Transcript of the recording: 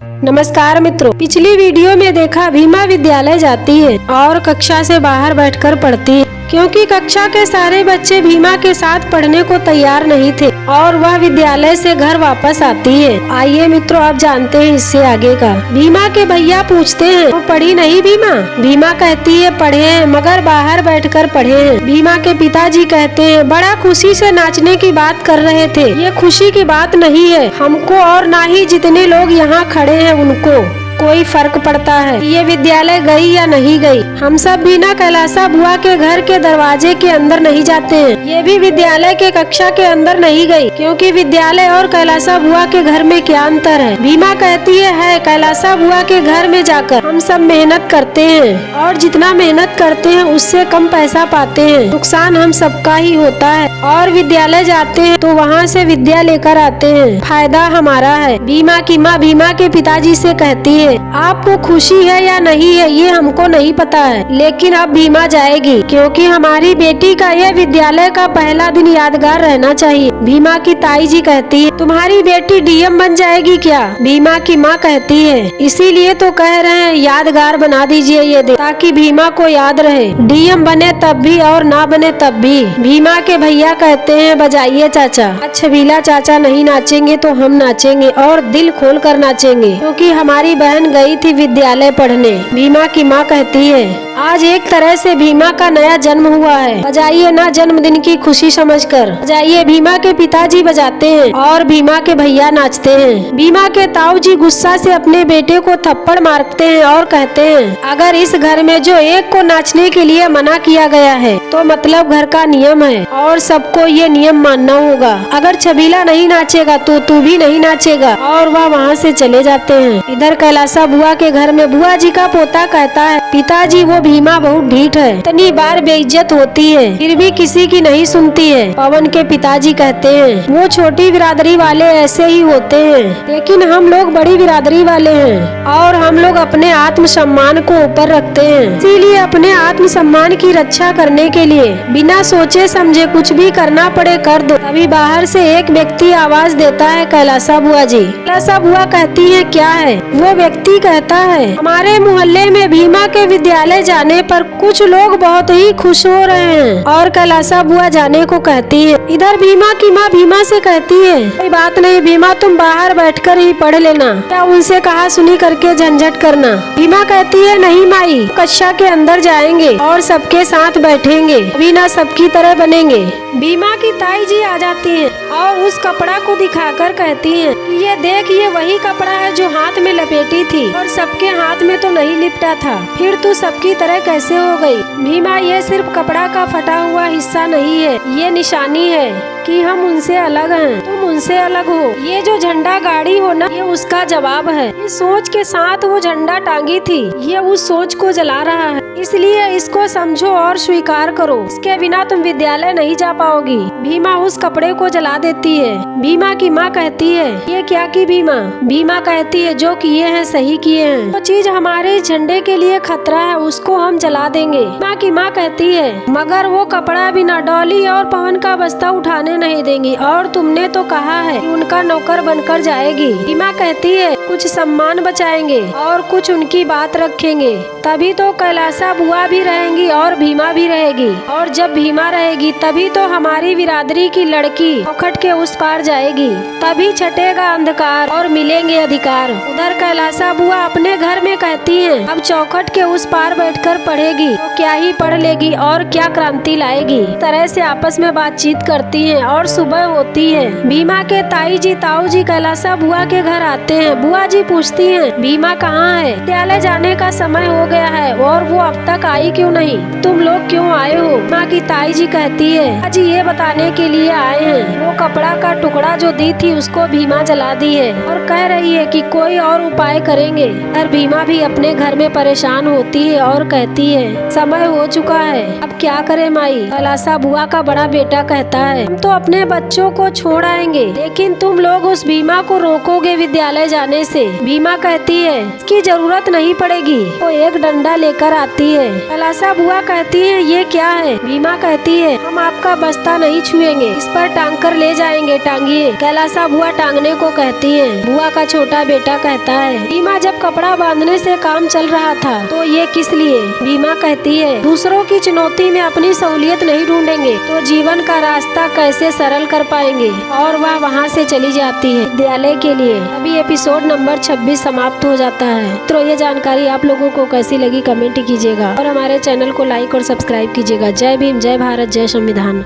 नमस्कार मित्रों, पिछली वीडियो में देखा भीमा विद्यालय जाती है और कक्षा से बाहर बैठकर पढ़ती है क्योंकि कक्षा के सारे बच्चे भीमा के साथ पढ़ने को तैयार नहीं थे और वह विद्यालय से घर वापस आती है। आइए मित्रों, अब जानते हैं इससे आगे का। भीमा के भैया पूछते हैं, वो पढ़ी नहीं भीमा? भीमा कहती है पढ़े हैं, मगर बाहर बैठकर पढ़े हैं। भीमा के पिताजी कहते हैं बड़ा खुशी से नाचने की बात कर रहे थे, ये खुशी की बात नहीं है हमको और ना ही जितने लोग यहाँ खड़े हैं उनको कोई फर्क पड़ता है ये विद्यालय गई या नहीं गई। हम सब बिना कैलासा बुआ के घर के दरवाजे के अंदर नहीं जाते हैं। ये भी विद्यालय के कक्षा के अंदर नहीं गई क्योंकि विद्यालय और कैलासा बुआ के घर में क्या अंतर है। भीमा कहती है कैलासा बुआ के घर में जाकर हम सब मेहनत करते हैं और जितना मेहनत करते हैं उससे कम पैसा पाते हैं, नुकसान हम सबका ही होता है। और विद्यालय जाते हैं तो वहाँ से विद्या लेकर आते हैं, फायदा हमारा है। भीमा की माँ भीमा के पिताजी से कहती है आपको खुशी है या नहीं है ये हमको नहीं पता है, लेकिन अब भीमा जाएगी क्योंकि हमारी बेटी का यह विद्यालय का पहला दिन यादगार रहना चाहिए। भीमा की ताई जी कहती है तुम्हारी बेटी डीएम बन जाएगी क्या? भीमा की माँ कहती है इसीलिए तो कह रहे हैं यादगार बना दीजिए ये दिन, ताकि भीमा को याद रहे, डीएम बने तब भी और ना बने तब भी। भीमा के भैया कहते हैं बजाइए चाचा। छबीला चाचा नहीं नाचेंगे तो हम नाचेंगे और दिल खोल कर नाचेंगे क्योंकि हमारी बहन गई थी विद्यालय पढ़ने। भीमा की माँ कहती है आज एक तरह से भीमा का नया जन्म हुआ है, बजाइए ना जन्मदिन की खुशी समझकर। बजाइए। भीमा के पिताजी बजाते हैं और भीमा के भैया नाचते हैं। भीमा के ताऊ जी गुस्सा से अपने बेटे को थप्पड़ मारते हैं और कहते हैं अगर इस घर में जो एक को नाचने के लिए मना किया गया है तो मतलब घर का नियम है और सबको ये नियम मानना होगा। अगर छबीला नहीं नाचेगा तो तू भी नहीं नाचेगा। और वह वहाँ से चले जाते हैं। इधर कैलासा बुआ के घर में बुआ जी का पोता कहता है पिताजी वो भीमा बहुत ढीठ है, इतनी बार बेइज्जत होती है फिर भी किसी की नहीं सुनती है। पवन के पिताजी कहते हैं वो छोटी बिरादरी वाले ऐसे ही होते हैं, लेकिन हम लोग बड़ी बिरादरी वाले हैं और हम लोग अपने आत्म सम्मान को ऊपर रखते हैं, इसीलिए अपने आत्म सम्मान की रक्षा करने के लिए बिना सोचे समझे कुछ भी करना पड़े कर दो। तभी बाहर से एक व्यक्ति आवाज देता है कैलासा बुआ जी। कैलासा बुआ कहती है क्या है? वो व्यक्ति कहता है हमारे मोहल्ले में भीमा के विद्यालय जाने पर कुछ लोग बहुत ही खुश हो रहे हैं और कैलासा बुआ जाने को कहती है। इधर भीमा की माँ भीमा से कहती है कोई बात नहीं भीमा, तुम बाहर बैठकर ही पढ़ लेना, क्या उनसे कहा सुनी करके झंझट करना। भीमा कहती है नहीं माई, कक्षा के अंदर जाएंगे और सबके साथ बैठेंगे, अभी ना सबकी तरह बनेंगे। भीमा की ताई जी आ जाती है और उस कपड़ा को दिखाकर कहती है ये देख, ये वही कपड़ा है जो हाथ में लपेटी थी और सबके हाथ में तो नहीं लिपटा था, फिर तू सबकी तरह कैसे हो गई? भीमा ये सिर्फ कपड़ा का फटा हुआ हिस्सा नहीं है, ये निशानी है कि हम उनसे अलग हैं, तुम उनसे अलग हो। ये जो झंडा गाड़ी हो ना, ये उसका जवाब है। इस सोच के साथ वो झंडा टांगी थी, ये उस सोच को जला रहा है, इसलिए इसको समझो और स्वीकार करो, इसके बिना तुम विद्यालय नहीं जा पाओगी। भीमा उस कपड़े को जला देती है। भीमा की माँ कहती है ये क्या की भीमा? भीमा कहती है जो किए हैं सही किए हैं, वो चीज हमारे झंडे के लिए खतरा है उसको हम जला देंगे। भीमा की माँ कहती है मगर वो कपड़ा बिना डॉली और पवन का बस्ता उठाने नहीं देंगी और तुमने तो कहा है कि उनका नौकर बनकर जाएगी। भीमा कहती है कुछ सम्मान बचाएंगे और कुछ उनकी बात रखेंगे, तभी तो कैलासा बुआ भी रहेंगी और भीमा भी रहेगी, और जब भीमा रहेगी तभी तो हमारी बिरादरी की लड़की चौखट के उस पार जाएगी, तभी छटेगा अंधकार और मिलेंगे अधिकार। उधर कैलासा बुआ अपने घर में कहती है अब चौखट के उस पार बैठकर पढ़ेगी तो क्या ही पढ़ लेगी और क्या क्रांति लाएगी। इस तरह से आपस में बातचीत करती है और सुबह होती है। भीमा के ताई जी ताऊ जी कैलासा बुआ के घर आते हैं। बुआ जी पूछती हैं भीमा कहाँ है? विद्यालय जाने का समय हो गया है और वो अब तक आई क्यों नहीं? तुम लोग क्यों आए हो? भीमा की ताई जी कहती है जी ये बताने के लिए आए हैं वो कपड़ा का टुकड़ा जो दी थी उसको भीमा जला दी है और कह रही है कि कोई और उपाय करेंगे। और भीमा भी अपने घर में परेशान होती है और कहती है समय हो चुका है, अब क्या करे माई? कैलासा बुआ का बड़ा बेटा कहता है हम तो अपने बच्चों को छोड़ आएंगे, लेकिन तुम लोग उस भीमा को रोकोगे विद्यालय जाने से। भीमा कहती है इसकी जरूरत नहीं पड़ेगी। वो एक डंडा लेकर आती है। कैलासा बुआ कहती है ये क्या है? भीमा कहती है हम आपका बस्ता नहीं छुएंगे, इस पर टांग कर ले जाएंगे, टांगिए। कैलाशा बुआ टांगने को कहती है। बुआ का छोटा बेटा कहता है, भीमा जब कपड़ा बांधने से काम चल रहा था तो ये किस लिए? भीमा कहती है, दूसरों की चुनौती में अपनी सहूलियत नहीं ढूंढेंगे तो जीवन का रास्ता कैसे सरल कर पाएंगे। और वह वहाँ से चली जाती है विद्यालय के लिए। अभी एपिसोड नंबर 26 समाप्त हो जाता है। तो ये जानकारी आप लोगों को कैसी लगी कमेंट कीजिएगा और हमारे चैनल को लाइक और सब्सक्राइब कीजिएगा। जय भीम, जय भारत, जय संविधान।